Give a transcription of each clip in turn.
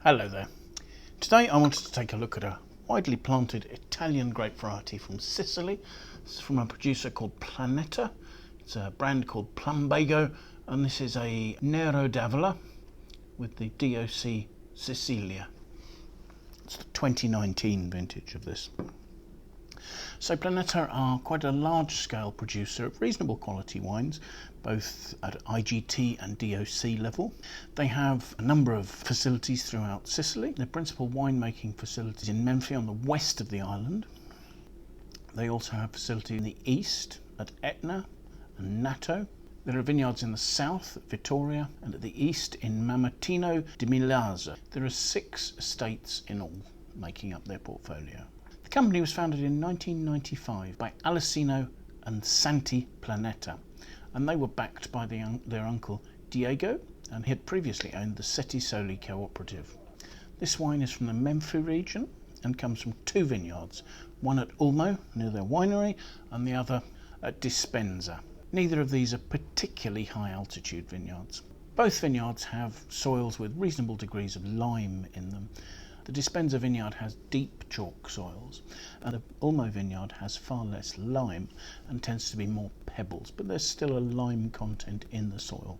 Hello there. Today I wanted to take a look at a widely planted Italian grape variety from Sicily. It's from a producer called Planeta. It's a brand called Plumbago, and this is a Nero d'Avola with the DOC Sicilia. It's the 2019 vintage of this. So Planeta are quite a large-scale producer of reasonable quality wines, both at IGT and DOC level. They have a number of facilities throughout Sicily. Their principal winemaking facilities in Menfi on the west of the island. They also have facility in the east at Etna and Noto. There are vineyards in the south at Vittoria, and at the east in Mamertino di Milazzo. There are 6 estates in all making up their portfolio. The company was founded in 1995 by Alessio and Santi Planeta, and they were backed by their uncle Diego, and he had previously owned the Settesoli cooperative. This wine is from the Menfi region and comes from 2 vineyards, one at Olmo near their winery and the other at Dispenza. Neither of these are particularly high altitude vineyards. Both vineyards have soils with reasonable degrees of lime in them. The Dispenza vineyard has deep chalk soils, and the Olmo vineyard has far less lime and tends to be more pebbles, but there's still a lime content in the soil.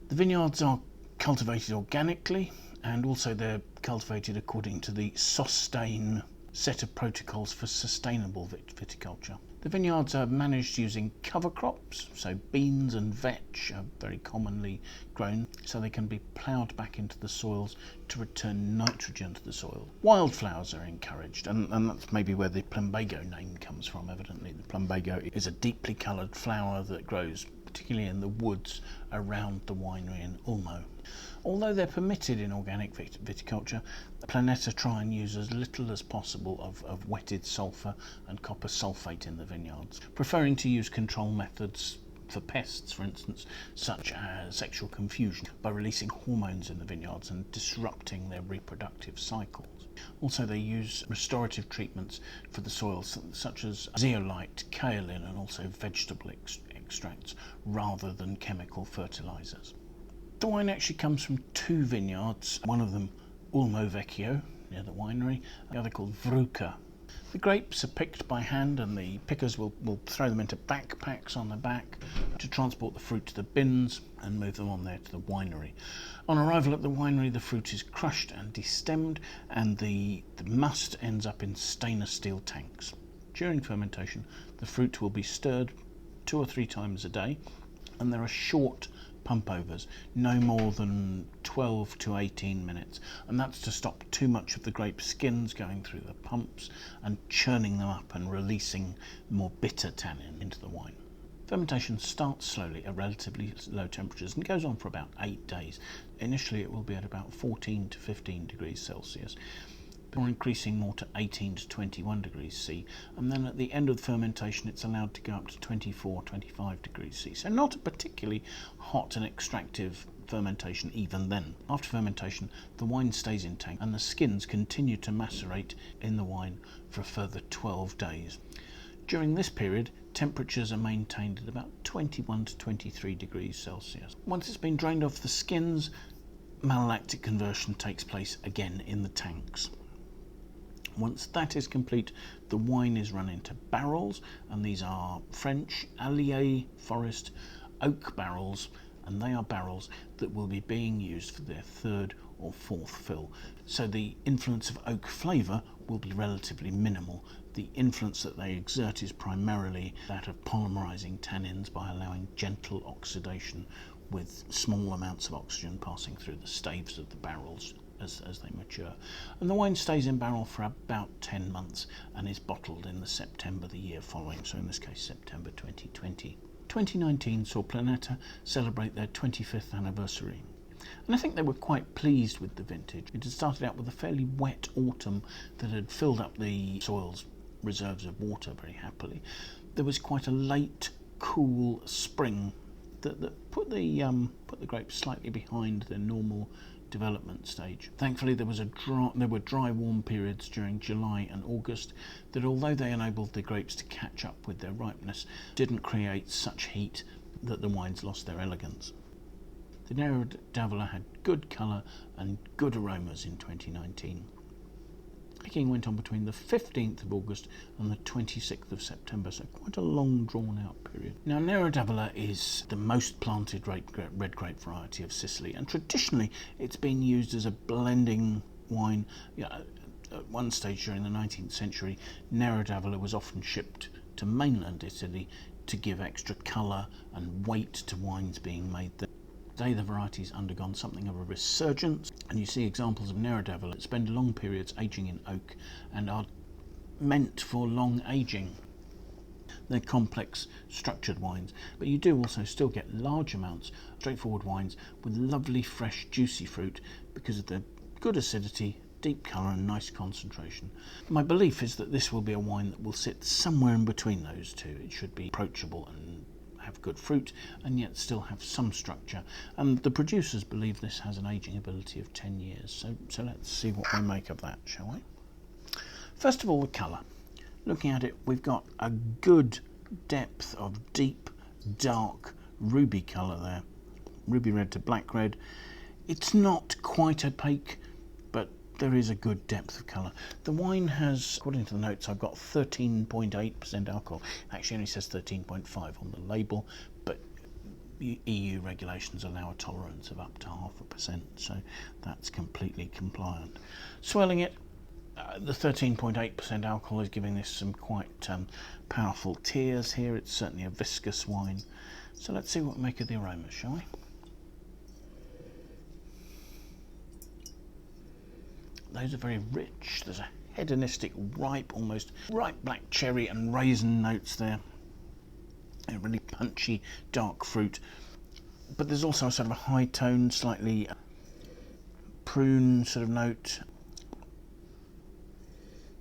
The vineyards are cultivated organically, and also they're cultivated according to the SOSTAIN set of protocols for sustainable viticulture. The vineyards are managed using cover crops, so beans and vetch are very commonly grown, so they can be ploughed back into the soils to return nitrogen to the soil. Wildflowers are encouraged, and that's maybe where the Plumbago name comes from, evidently. The Plumbago is a deeply coloured flower that grows particularly in the woods around the winery in Olmo. Although they're permitted in organic viticulture, Planeta try and use as little as possible of wetted sulphur and copper sulphate in the vineyards, preferring to use control methods for pests, for instance, such as sexual confusion, by releasing hormones in the vineyards and disrupting their reproductive cycles. Also, they use restorative treatments for the soils, such as zeolite, kaolin, and also vegetable extracts, rather than chemical fertilizers. The wine actually comes from 2 vineyards, one of them Olmo Vecchio, near the winery, the other called Vruka. The grapes are picked by hand, and the pickers will throw them into backpacks on the back to transport the fruit to the bins and move them on there to the winery. On arrival at the winery, the fruit is crushed and destemmed, and the must ends up in stainless steel tanks. During fermentation, the fruit will be stirred 2 or 3 times a day, and there are short pump overs, no more than 12 to 18 minutes, and that's to stop too much of the grape skins going through the pumps and churning them up and releasing more bitter tannin into the wine. Fermentation starts slowly at relatively low temperatures and goes on for about 8 days. Initially it will be at about 14 to 15 degrees Celsius, before increasing more to 18 to 21 degrees C, and then at the end of the fermentation it's allowed to go up to 24-25 degrees C. So not a particularly hot and extractive fermentation even then. After fermentation, the wine stays in tank and the skins continue to macerate in the wine for a further 12 days. During this period, temperatures are maintained at about 21 to 23 degrees Celsius. Once it's been drained off the skins, malolactic conversion takes place again in the tanks. Once that is complete, the wine is run into barrels, and these are French Allier Forest oak barrels, and they are barrels that will be being used for their 3rd or 4th fill. So the influence of oak flavour will be relatively minimal. The influence that they exert is primarily that of polymerizing tannins by allowing gentle oxidation with small amounts of oxygen passing through the staves of the barrels as they mature. And the wine stays in barrel for about 10 months and is bottled in the September the year following, so in this case September 2020. 2019 saw Planeta celebrate their 25th anniversary, and I think they were quite pleased with the vintage. It had started out with a fairly wet autumn that had filled up the soil's reserves of water very happily. There was quite a late, cool spring that put the grapes slightly behind their normal development stage. Thankfully, there were dry, warm periods during July and August that, although they enabled the grapes to catch up with their ripeness, didn't create such heat that the wines lost their elegance. The Nero d'Avola had good colour and good aromas in 2019. Picking went on between the 15th of August and the 26th of September, so quite a long drawn-out period. Now, Nero d'Avola is the most planted red grape variety of Sicily, and traditionally it's been used as a blending wine. At one stage during the 19th century, Nero d'Avola was often shipped to mainland Italy to give extra colour and weight to wines being made there. Today the variety's undergone something of a resurgence, and you see examples of Nero d'Avola that spend long periods aging in oak and are meant for long aging. They're complex, structured wines, but you do also still get large amounts of straightforward wines with lovely, fresh, juicy fruit because of their good acidity, deep colour and nice concentration. My belief is that this will be a wine that will sit somewhere in between those two. It should be approachable and have good fruit and yet still have some structure, and the producers believe this has an aging ability of 10 years, so let's see what we make of that, shall we? First of all, the colour. Looking at it, we've got a good depth of deep dark ruby colour there, ruby red to black red. It's not quite opaque, but there is a good depth of colour. The wine has, according to the notes, I've got 13.8% alcohol. It actually only says 13.5 on the label, but EU regulations allow a tolerance of up to 0.5%, so that's completely compliant. Swirling it, the 13.8% alcohol is giving this some quite powerful tears here. It's certainly a viscous wine. So let's see what we make of the aromas, shall we? Those are very rich. There's a hedonistic, ripe, almost ripe black cherry and raisin notes there. A really punchy, dark fruit. But there's also a sort of a high tone, slightly prune sort of note.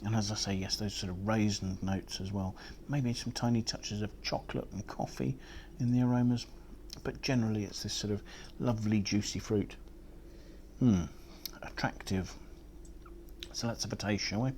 And as I say, yes, those sort of raisin notes as well. Maybe some tiny touches of chocolate and coffee in the aromas. But generally it's this sort of lovely, juicy fruit. Attractive. So let's have a taste, shall we?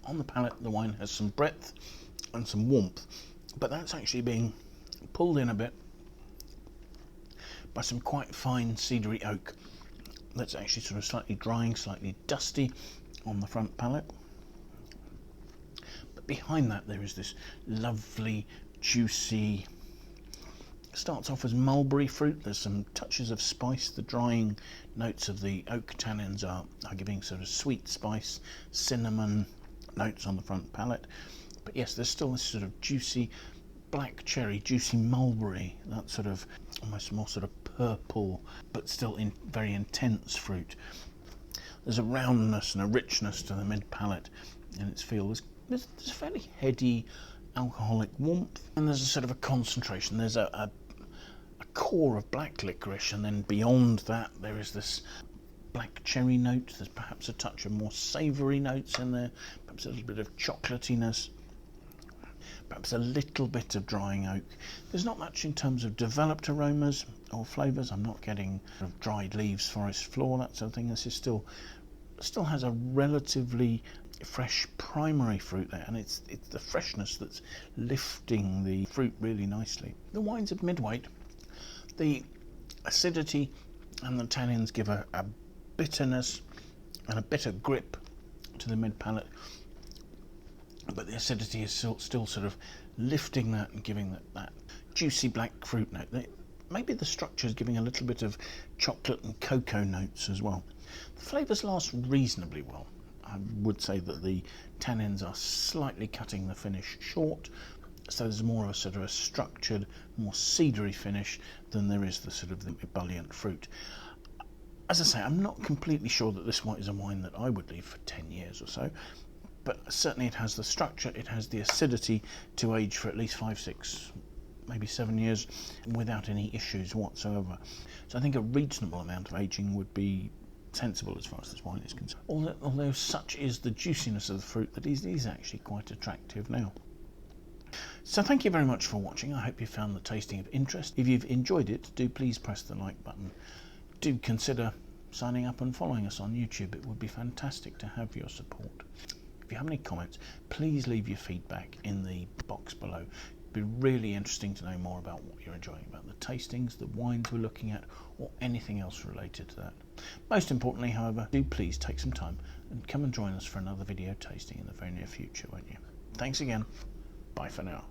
On the palate, the wine has some breadth and some warmth, but that's actually being pulled in a bit by some quite fine cedary oak that's actually sort of slightly drying, slightly dusty on the front palate. Behind that there is this lovely, juicy, starts off as mulberry fruit. There's some touches of spice. The drying notes of the oak tannins are giving sort of sweet spice, cinnamon notes on the front palate. But yes, there's still this sort of juicy black cherry, juicy mulberry, that sort of almost more sort of purple, but still very intense fruit. There's a roundness and a richness to the mid palate in its feel. There's a fairly heady alcoholic warmth, and there's a sort of a concentration. There's a core of black licorice, and then beyond that there is this black cherry note. There's perhaps a touch of more savoury notes in there, perhaps a little bit of chocolatiness, perhaps a little bit of drying oak. There's not much in terms of developed aromas or flavours. I'm not getting sort of dried leaves, forest floor, that sort of thing. This is still has a relatively fresh primary fruit there, and it's the freshness that's lifting the fruit really nicely. The wine's of midweight. The acidity and the tannins give a bitterness and a bitter grip to the mid palate, but the acidity is still sort of lifting that and giving that juicy black fruit note. Maybe the structure is giving a little bit of chocolate and cocoa notes as well. The flavours last reasonably well. I would say that the tannins are slightly cutting the finish short, so there's more of a sort of a structured, more cedary finish than there is the sort of the ebullient fruit. As I say, I'm not completely sure that this wine is a wine that I would leave for 10 years or so, but certainly it has the structure, it has the acidity to age for at least 5, 6, maybe 7 years without any issues whatsoever. So I think a reasonable amount of aging would be sensible as far as this wine is concerned. Although such is the juiciness of the fruit that it is actually quite attractive now. So thank you very much for watching. I hope you found the tasting of interest. If you've enjoyed it, do please press the like button. Do consider signing up and following us on YouTube. It would be fantastic to have your support. If you have any comments, please leave your feedback in the box below. It'd be really interesting to know more about what you're enjoying, about the tastings, the wines we're looking at, or anything else related to that. Most importantly, however, do please take some time and come and join us for another video tasting in the very near future, won't you? Thanks again. Bye for now.